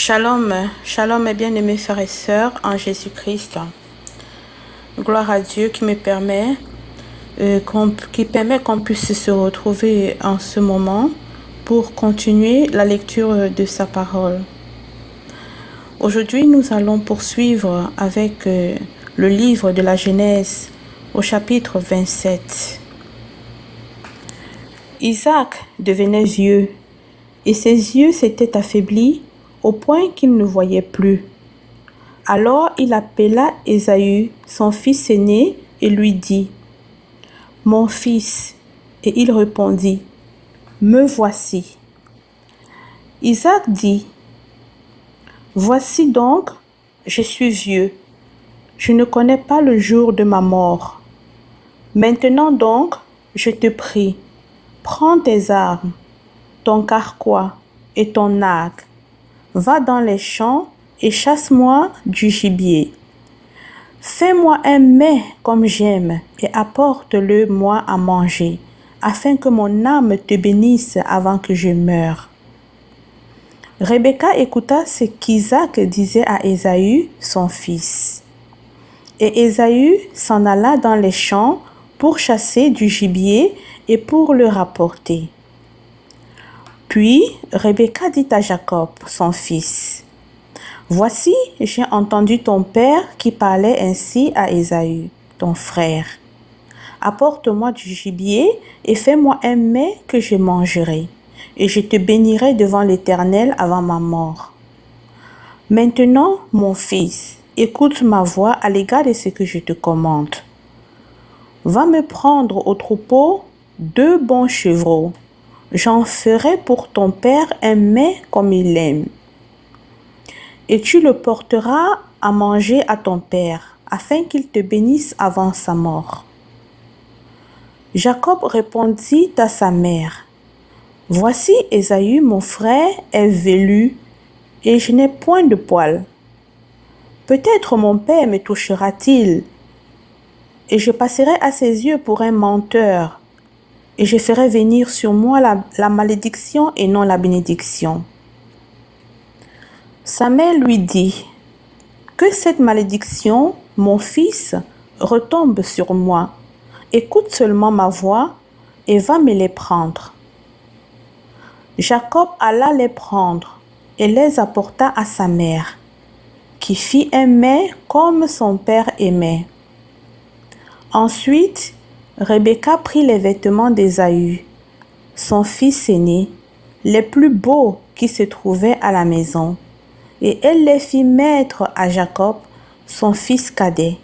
Shalom, shalom mes bien-aimés frères et sœurs en Jésus-Christ. Gloire à Dieu qui permet qu'on puisse se retrouver en ce moment pour continuer la lecture de sa parole. Aujourd'hui, nous allons poursuivre avec le livre de la Genèse au chapitre 27. Isaac devenait vieux et ses yeux s'étaient affaiblis au point qu'il ne voyait plus. Alors il appela Ésaü, son fils aîné, et lui dit : « Mon fils. » Et il répondit : « Me voici. » Isaac dit : « Voici donc, je suis vieux, je ne connais pas le jour de ma mort. Maintenant donc, je te prie, prends tes armes, ton carquois et ton arc, va dans les champs et chasse-moi du gibier. Fais-moi un mets comme j'aime et apporte-le-moi à manger, afin que mon âme te bénisse avant que je meure. Rebecca écouta ce qu'Isaac disait à Ésaü, son fils. Et Ésaü s'en alla dans les champs pour chasser du gibier et pour le rapporter. Puis Rebecca dit à Jacob, son fils : « Voici, j'ai entendu ton père qui parlait ainsi à Ésaü, ton frère. Apporte-moi du gibier et fais-moi un mets que je mangerai, et je te bénirai devant l'Éternel avant ma mort. Maintenant, mon fils, écoute ma voix à l'égard de ce que je te commande. Va me prendre au troupeau 2 bons chevreaux. J'en ferai pour ton père un mets comme il aime. Et tu le porteras à manger à ton père, afin qu'il te bénisse avant sa mort. » Jacob répondit à sa mère : « Voici Ésaü, mon frère, est velu, et je n'ai point de poil. Peut-être mon père me touchera-t-il, et je passerai à ses yeux pour un menteur, et je ferai venir sur moi la malédiction et non la bénédiction. » Sa mère lui dit : « Que cette malédiction, mon fils, retombe sur moi. Écoute seulement ma voix et va me les prendre. » Jacob alla les prendre et les apporta à sa mère, qui fit un mets comme son père aimait. Ensuite, Rebecca prit les vêtements d'Ésaü, son fils aîné, les plus beaux qui se trouvaient à la maison, et elle les fit mettre à Jacob, son fils cadet.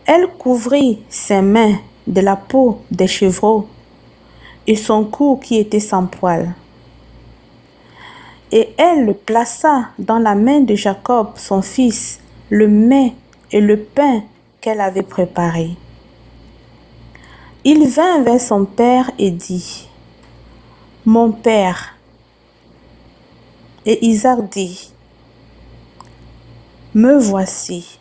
Elle couvrit ses mains de la peau des chevreaux et son cou qui était sans poil. Et elle plaça dans la main de Jacob, son fils, le mets et le pain qu'elle avait préparé. Il vint vers son père et dit : « Mon père. » Et Isaac dit : « Me voici.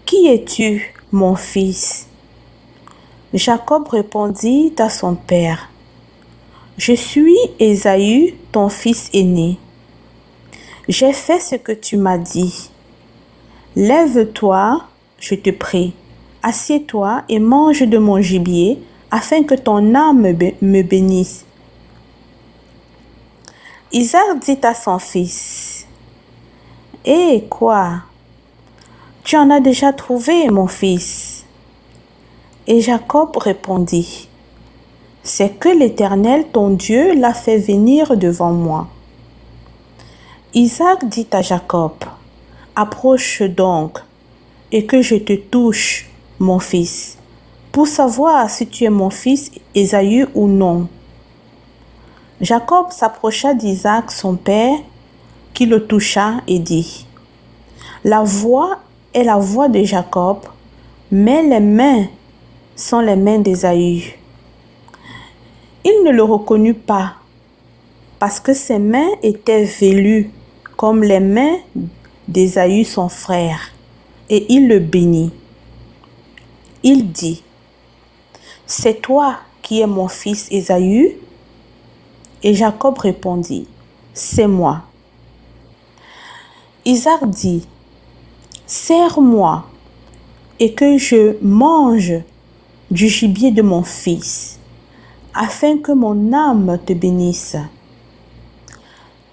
Qui es-tu, mon fils ? » Jacob répondit à son père : « Je suis Ésaü, ton fils aîné. J'ai fait ce que tu m'as dit. Lève-toi, je te prie, assieds-toi et mange de mon gibier, afin que ton âme me bénisse. » Isaac dit à son fils : « Eh quoi ? Tu en as déjà trouvé, mon fils. » Et Jacob répondit : « C'est que l'Éternel, ton Dieu, l'a fait venir devant moi. » Isaac dit à Jacob : « Approche donc, et que je te touche, mon fils, pour savoir si tu es mon fils Ésaü ou non. » Jacob s'approcha d'Isaac, son père, qui le toucha et dit : « La voix est la voix de Jacob, mais les mains sont les mains d'Ésaü. » Il ne le reconnut pas, parce que ses mains étaient velues comme les mains d'Ésaü, son frère, et il le bénit. Il dit : « C'est toi qui es mon fils Ésaü ? » Et Jacob répondit : « c'est moi. Isaac dit, serre-moi et que je mange du gibier de mon fils, afin que mon âme te bénisse.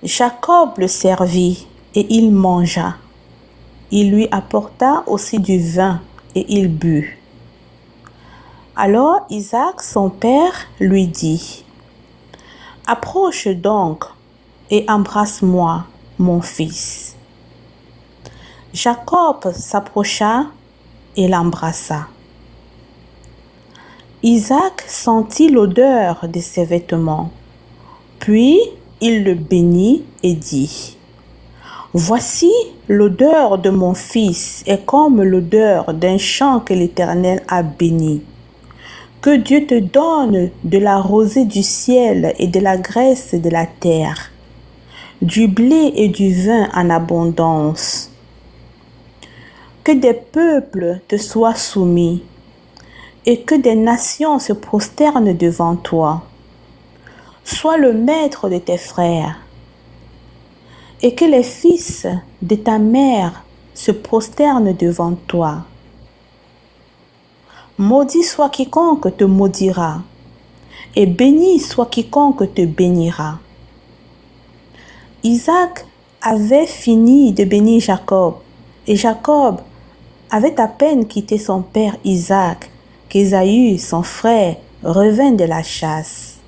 Jacob le servit et il mangea. Il lui apporta aussi du vin et il but. Alors Isaac, son père, lui dit, approche donc et embrasse-moi, mon fils. Jacob s'approcha et l'embrassa. Isaac sentit l'odeur de ses vêtements, puis il le bénit et dit, voici l'odeur de mon fils est comme l'odeur d'un champ que l'Éternel a béni. Que Dieu te donne de la rosée du ciel et de la graisse de la terre, du blé et du vin en abondance. Que des peuples te soient soumis et que des nations se prosternent devant toi. Sois le maître de tes frères et que les fils de ta mère se prosternent devant toi. Maudit soit quiconque te maudira et béni soit quiconque te bénira. Isaac avait fini de bénir Jacob et Jacob avait à peine quitté son père Isaac qu'Ésaü, son frère, revint de la chasse.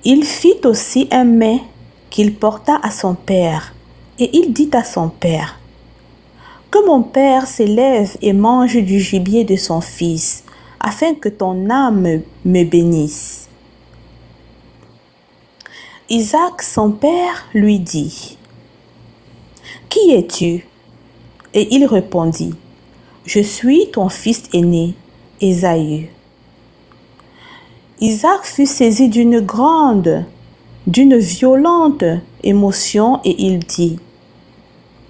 Il fit aussi un mets qu'il porta à son père, et il dit à son père, « Que mon père s'élève et mange du gibier de son fils, afin que ton âme me bénisse. » Isaac, son père, lui dit, « Qui es-tu » Et il répondit, « Je suis ton fils aîné, Ésaü. » Isaac fut saisi d'une violente émotion et il dit,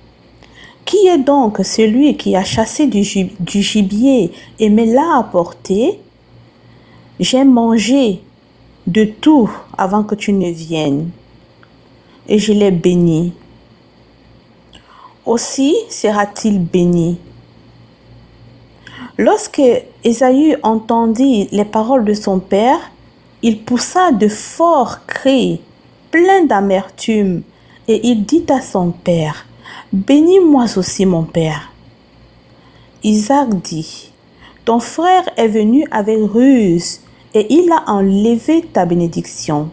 « Qui est donc celui qui a chassé du gibier et me l'a apporté? J'ai mangé de tout avant que tu ne viennes, et je l'ai béni. Aussi sera-t-il béni. » Lorsque Ésaü entendit les paroles de son père, il poussa de forts cris, pleins d'amertume, et il dit à son père, « Bénis-moi aussi, mon père. » Isaac dit, « Ton frère est venu avec ruse, et il a enlevé ta bénédiction. »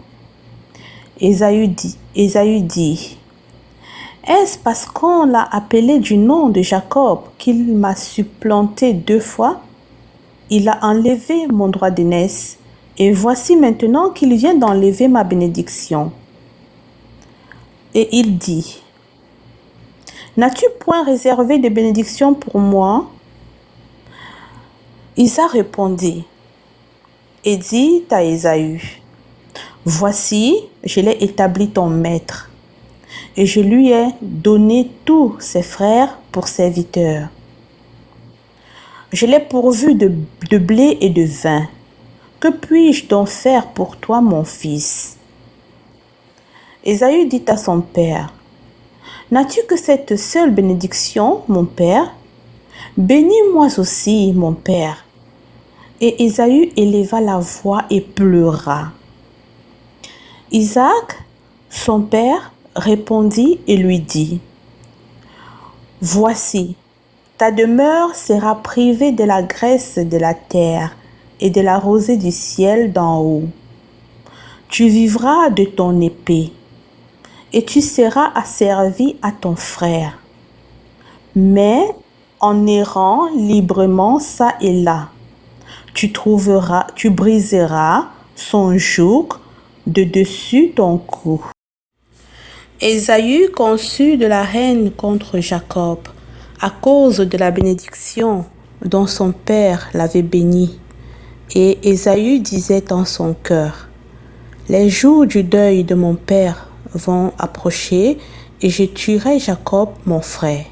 Ésaü dit, est-ce parce qu'on l'a appelé du nom de Jacob qu'il m'a supplanté 2 fois? Il a enlevé mon droit d'aînesse, et voici maintenant qu'il vient d'enlever ma bénédiction. Et il dit, n'as-tu point réservé de bénédiction pour moi? Isaac répondit et dit à Ésaü, voici, je l'ai établi ton maître. Et je lui ai donné tous ses frères pour serviteurs. Je l'ai pourvu de blé et de vin. Que puis-je donc faire pour toi, mon fils? Ésaü dit à son père, n'as-tu que cette seule bénédiction, mon père? Bénis-moi aussi, mon père. Et Ésaü éleva la voix et pleura. Isaac, son père, répondit et lui dit, « Voici, ta demeure sera privée de la graisse de la terre et de la rosée du ciel d'en haut. Tu vivras de ton épée, et tu seras asservi à ton frère. Mais en errant librement çà et là, tu briseras son joug de dessus ton cou. » Ésaü conçut de la haine contre Jacob à cause de la bénédiction dont son père l'avait béni. Et Ésaü disait en son cœur, « Les jours du deuil de mon père vont approcher et je tuerai Jacob mon frère. »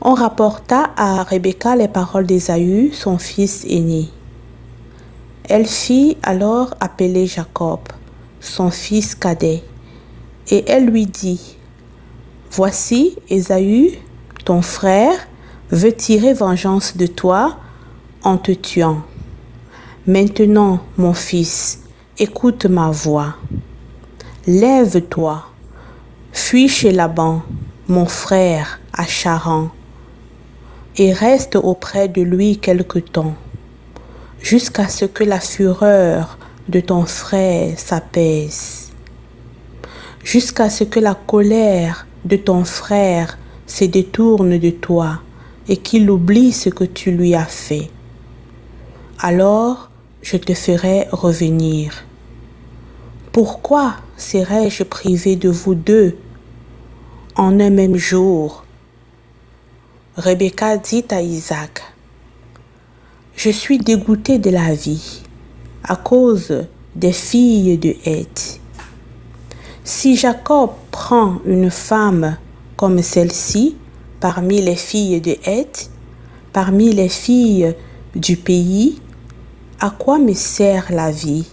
On rapporta à Rebecca les paroles d'Ésaü, son fils aîné. Elle fit alors appeler Jacob, son fils cadet, Et elle lui dit, voici, Ésaü, ton frère, veut tirer vengeance de toi en te tuant. Maintenant, mon fils, écoute ma voix. Lève-toi, fuis chez Laban, mon frère, à Charan, et reste auprès de lui quelque temps, jusqu'à ce que la fureur de ton frère s'apaise, jusqu'à ce que la colère de ton frère se détourne de toi et qu'il oublie ce que tu lui as fait. Alors je te ferai revenir. Pourquoi serais-je privé de vous deux en un même jour? Rebecca dit à Isaac, je suis dégoûtée de la vie à cause des filles de Heth. Si Jacob prend une femme comme celle-ci parmi les filles de Heth, parmi les filles du pays, à quoi me sert la vie?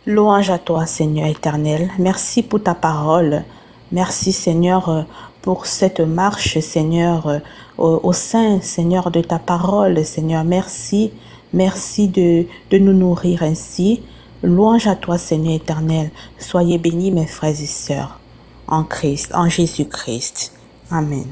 Louange à toi, Seigneur éternel. Merci pour ta parole. Merci, Seigneur, pour cette marche, Seigneur, au sein, Seigneur, de ta parole, Seigneur. Merci, merci de nous nourrir ainsi. Louange à toi, Seigneur éternel. Soyez bénis, mes frères et sœurs, en Christ, en Jésus-Christ. Amen.